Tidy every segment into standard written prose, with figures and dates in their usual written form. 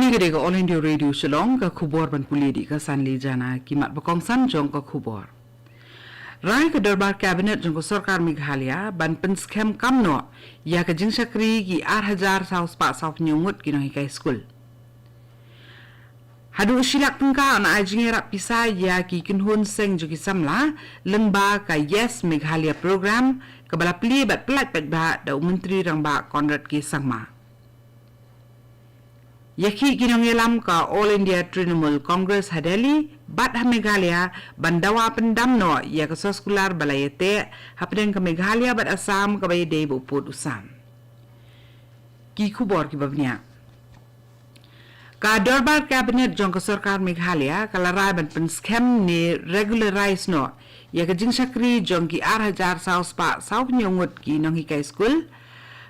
Kini gede ka All India Radio Shillong ka khubor ban puli di ka sanli jana kimat bakong san jong ka khubor. Rai ka darbar cabinet jong ko sarkar Meghalaya ban pen scam kamno ya ka jingsakri ki 8,000 saus pa sauf nyungut ki no hikai school. Hadu silak tengka na ajingerap pisa ya ki kinhun seng jo ki samla lengba ka Yes Meghalaya program ka bala pli bat plat bat ba da menteri rang ba Conrad ki sangma. Yaki ginongelam ka All India Trinamool Congress hadeli bat ha Meghalaya bandawa pendamno ya ka soskular balayete hapden ka Meghalaya bat Assam ka baye dei buput usam. Ki khubor ki babnya. Ka darbar cabinet jong ka sarkar Meghalaya kalarai ban pen scam ni regularize no ya ka jingsakri jong ki 8,000 saus pa sauf nyongut ki nong hikai school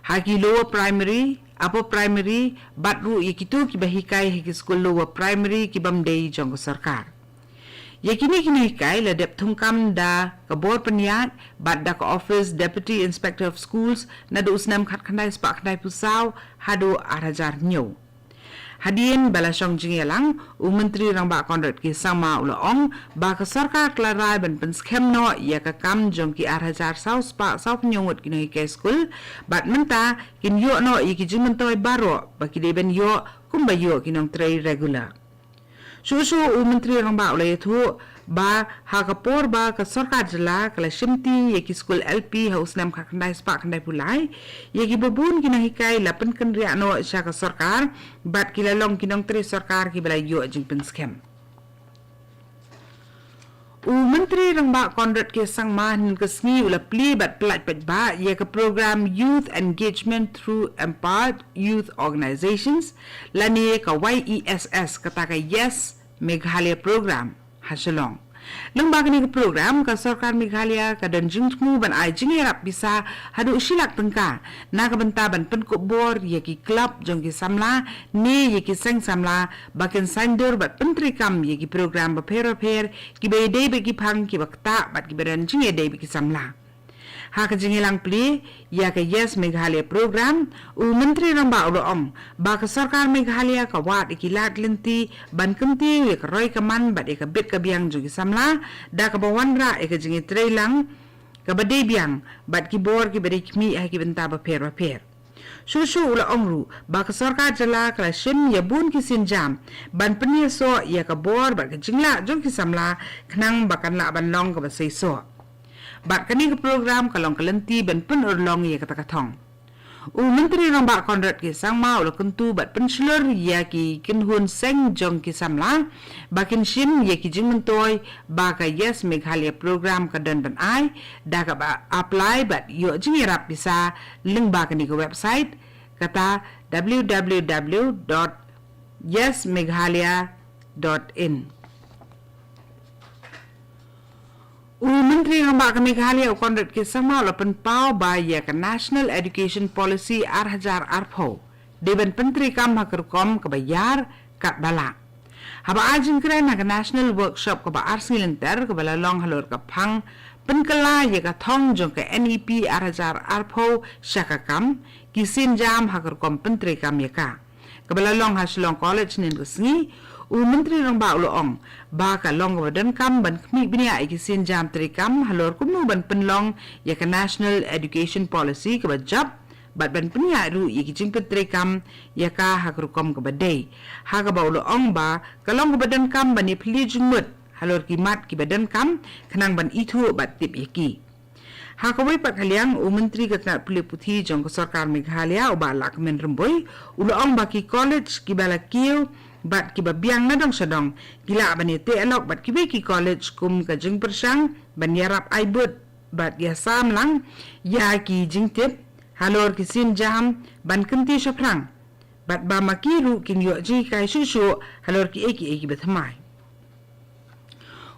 haki lower primary upper primary batru ikitu ki bahikai hiki school lower primary ki bamdei jong ko sarkar yakini kini hikai la dep thungkam da ka board peniat bat da ka office deputy inspector of schools na do usnam khat khandai spa khandai pusau hadu 8,000 nyo hadien balasong jingelang menteri rang ba Conrad ki sama ulaong ba ka sarkar klarai ban pen scam no ya ka kam jong ki 8,000 saus pa sauf nyongut ki no ke school bat menta kin yo no i ki jimentoi baro ba ki de ben yo kum ba yo ki nong trai regular su menteri rang ba ulai thu ba ha ka por ba ka sarkar jala kala shimti ya ki school LP haus nam kha khandai spa khandai pulai ya ki babun ki nahi kai lapan kan ria no sha ka sarkar bat ki lalong ki nong tre sarkar ki bala yo jing pen scam menteri rang ba Conrad ke sang man ke sngi ula pli bat plat pat ba ya ka program youth engagement through empowered youth organizations lani ka YESS kata ka Yes Meghalaya program SHILLONG. Lembag ni program ka sarkar Meghalaya ka dan jingmu ban ai jingerap bisa hadu silak tengka na ka benta ban pen ko bor ya ki club jong ki samla ni ya ki sang samla bakin sandur bat pentri kam ya ki program ba per ki be dei be ki phang ki bakta bat ki beran jinge dei be ki samla ha ka jingelang pli ya ka Yes Meghalaya program menteri rang ba ulo ba ka sarkar Meghalaya ka wat ikilat lenti ban kemti ya ka roi kaman bat ka bet ka biang jogi samla da ka bawanra ka jingi trailang ka badei biang bat ki bor ki beri kmi ha ki benta ba per Susu ula ongru ba ka sarkar jala kala shim ya bun ki sinjam ban penia so ya ka bor ba ka jingla jong ki samla khnang bakan la ban long ka ba sei so bat kani ke program kalong kalenti ben pen urlong ya kata katong menteri rang ba Conrad ki sang ma ula kentu bat pen slur ya ki kinhun seng jong ki samla bakin shim ya ki jingmentoi ba ka Yes Meghalaya program ka dan ban ai da ka ba apply bat yo jingerap bisa link ba kani ke website kata www.yesmeghalaya.in menteri rang ba Meghalaya Conrad ki sama lapan pau ba ya ka National Education Policy 8,000 arpho deban pentri kam hakerkom ka bayar kat bala haba ajin kren ka national workshop ka ba arsilenter ka bala long halor ka phang penkala ya ka thong jong ka NEP 8,000 arpho shaka kam kisin jam hakerkom pentri kam ya ka bala long SHILLONG college nin ka sngi menteri rang ba uloong ba ka long badan kam ban kmi binia ikisin jam trikam halor kumu ban penlong ya ka National Education Policy ka bajab bat ban penia ru ikijing petrikam ya ka hakrukom ka badai ha ka ba uloong ba ka long badan kam ban ni phli jumut halor kimat ki badan kam khanang ban ithu bat tip yaki ha ka wai pat haliang menteri ka na puli puthi jong ka sarkar Meghalaya ba lak men remboy uloong ba ki college ki bala kiu bat ki babiang na dong sadong gila bani te alok bat ki ki college kum ka jing persang ban yarap aibut bat ya sam lang ya ki jing tip halor ki sin jam ban kenti shaprang bat ba makiru kin yo ji kai susu halor ki eki bethamai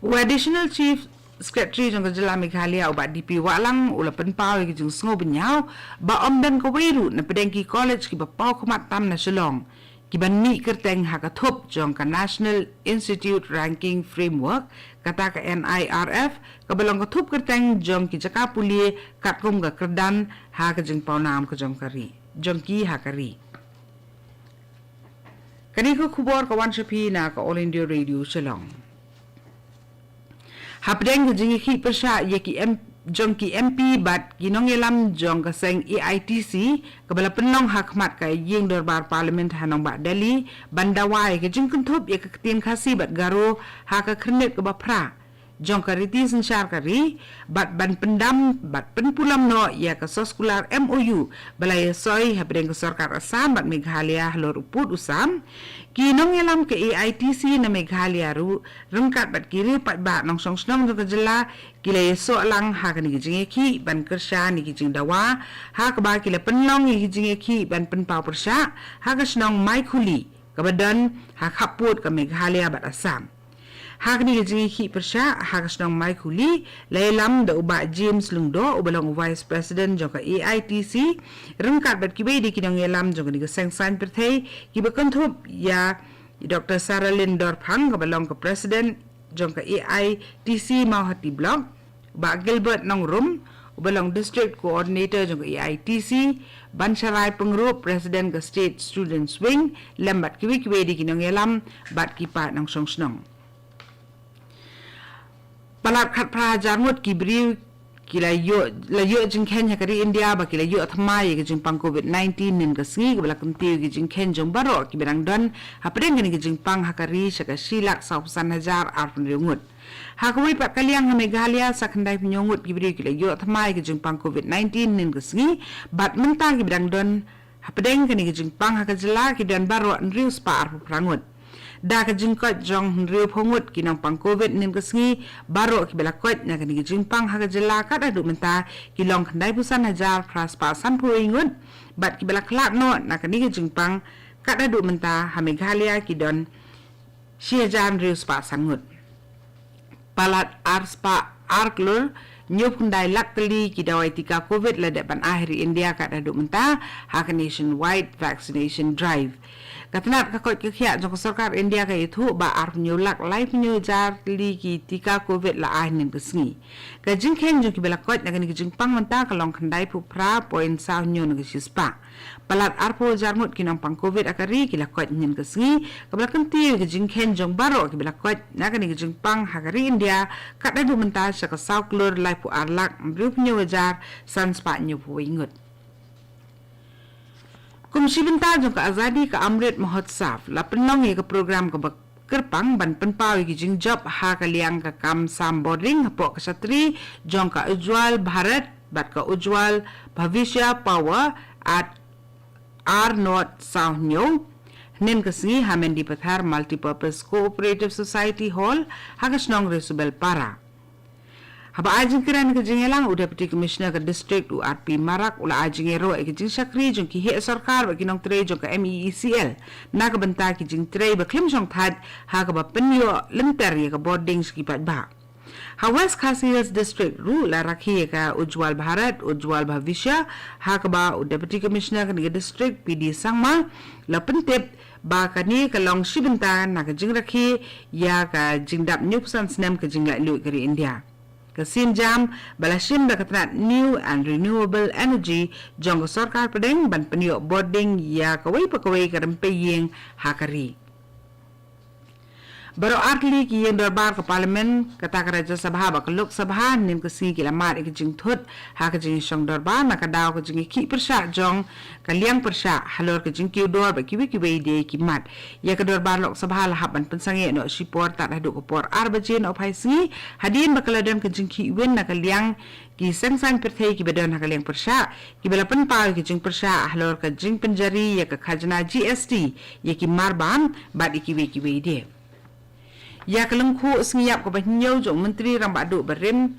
additional chief secretary jong jala Meghalaya ba DP walang ulapan pau ki jing sngo benyau ba omdan ko weiru na pedeng ki college ki ba pau khamat tam na SHILLONG kiban mi kerteng hakathop jong ka National Institute Ranking Framework kata ka NIRF kabalong kathup kerteng jong ki jaka puli katkum ka kerdan ha ka jeng paunam ka jong kari jong ki hakari Kani ko kubor kawan Shapi na ka All India Radio Shillong. Hapdeng jingi ki persya yeki jong ki MP bat ginong yelam jong ka seng AITC kabala penong hakmat ka yeng dorbar parliament hanong ba Delhi bandawai ke jing kuntup ye ka tin Khasi bat garo ha ka khnet ka bapra jong ka riti sensyar kari bat ban pendam bat penpulam no ya ka soskular MOU balai soi hapdeng ka sarkar Assam bat Meghalaya lor uput usam kinong yelam ke AITC na Meghalaya ru rengkat bat kiri pat ba nong song snong jong ka jela kila so lang ha ka ni jing ki ban kersha ni jing dawa ha ka ba kila penlong ni jing ki ban penpau persya ha ka snong mai khuli ka badan ha khaput ka Meghalaya bat Assam ha ka ni jing ki persya ha ka snong mai khuli lailam da uba James Lungdo ubalong vice president jong ka AITC rengkat bat kibe di kinong yelam jong ni ka sengsan perthai ki ba kanthop ya Dr. Sarah Lindor Phang ka balong ka president jong ka AITC Mauhati Block ba Gilbert Nongrum ubalong district coordinator jong ka AITC Bansarai Pengrup president ka state students wing lambat kiwi di kinong yelam bat kipat nang songsnong palat khat pra jangut kibri kila yo jing Kenya kari India ba kila yo thamai ke jing pang COVID-19 nin ka sngi ke balak kunti ke jing Ken jong baro ki berang don hapren ke jing pang hakari saka silak 9,000 arpun riungut hakawai pat kaliang Meghalaya sakandai penyongut kibri kila yo thamai ke jing pang COVID-19 nin ka sngi bat menta ki berang don hapren ke jing pang hakajela ki dan baro nriu spa arpu prangut da ka jingkot jong riu phongut kinang pang COVID nin ka sngi baro ki belakot na kani jingpang ha ka jela ka da du menta ki long khandai pusan hajar praspa san puingut bat ki belaklat no na kani jingpang ka da du menta ha Meghalaya ki don siajan riu spa sangut palat arspa arklur nyop kundai laktali ki dawai tika COVID la depan akhir India ka da du menta ha ka nationwide vaccination drive katanat ka kot kya jong sarkar India ka itu ba ar nyulak live nyu jar li ki tika COVID la ahnin kusngi ka jingkhen jong ki belakot na kani jingpang menta ka long khandai pu pra point sa nyu na sispa palat arpo jarmut kinang pang COVID akari ki lakot nyin kusngi ka belakan ti ka jingkhen jong baro ki belakot na kani jingpang hakari India ka da du menta sa ka sauklur live pu arlak mbruk nyu jar san spa nyu pu ingut Kumsi benta jong ka azadi ka Amrit Mahotsav la penong ye ka program ka kerpang ban penpau ki jing job ha ka liang ka kam sam boarding po ka satri jong ka ujwal bharat bat ka ujwal bhavishya power at R North South New nen ka singi hamen di pathar multipurpose cooperative society hall ha ka snong resubel para haba ajing kiran ke jingelang deputy commissioner ke district URP Marak ula ajing ero ke jing sakri jong ki he sarkar ba kinong tre jong ka MEECL na ka banta ki jing tre ba klim jong thad ha ka ba penyo lenter ye ka boarding ski pat ba ha West Khasi district ru la rakhi ka ujwal bharat ujwal bhavishya ha ka ba deputy commissioner ke district PD Sangma la pentep ba ka ni ka long shibenta na ka jing rakhi ya ka jing dap nyupsan snem ka jing la lu kari India Kasim jam balasim berkatrat new and renewable energy jong sarkar pedeng ban penyo boarding ya kawai pakawai karempeyeng hakari. Baro artli ki yang darbar ke parlimen kata ke Raja Sabha ba ke Lok Sabha nim ke singi kilamat ke jing thut ha ke jing shong darbar na ka daw ke jing ki persya jong ka liang persya halor ke jing ki dor ba kiwi de ki mat ya ke darbar Lok Sabha la haban pensange no sipor tak dah duk por arbaje no pai singi hadin ba kaladan ke jing ki wen na ka liang ki sengsan perthai ki badan ha ka liang persya ki bela penpau ke jing persya halor ke jing penjari ya ke khajna GST ya ki marban ba di kiwi de ya kelengku sengiyap ke banyo jong menteri rambak duk berim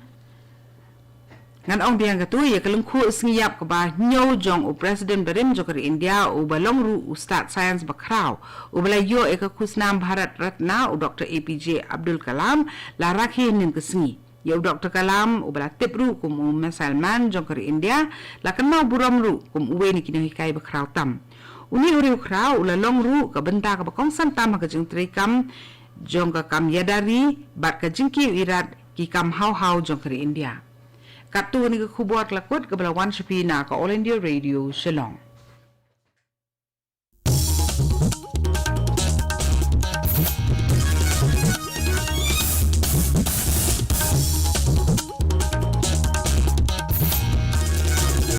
ngan ong biang katu ya kelengku sengiyap ke banyo jong presiden berim jong ke India u balong ru ustad sains bakrau u balayo eka kusnam Bharat Ratna u Dr. APJ Abdul Kalam la rakhi nin ke sengi ya u Dr. Kalam u bala tipru kum Salman jong ke India la kenau buram ru kum uwe ni kini hikai bakrau tam uni uriu krau u la long ru ke benta ke bakong santam ke jeng trikam jong ka kam yadari bat ka jingki irat ki kam hau jong kari India. Katu ni ke kubuat lakut ke belawan Shapi na ka All India Radio Shillong.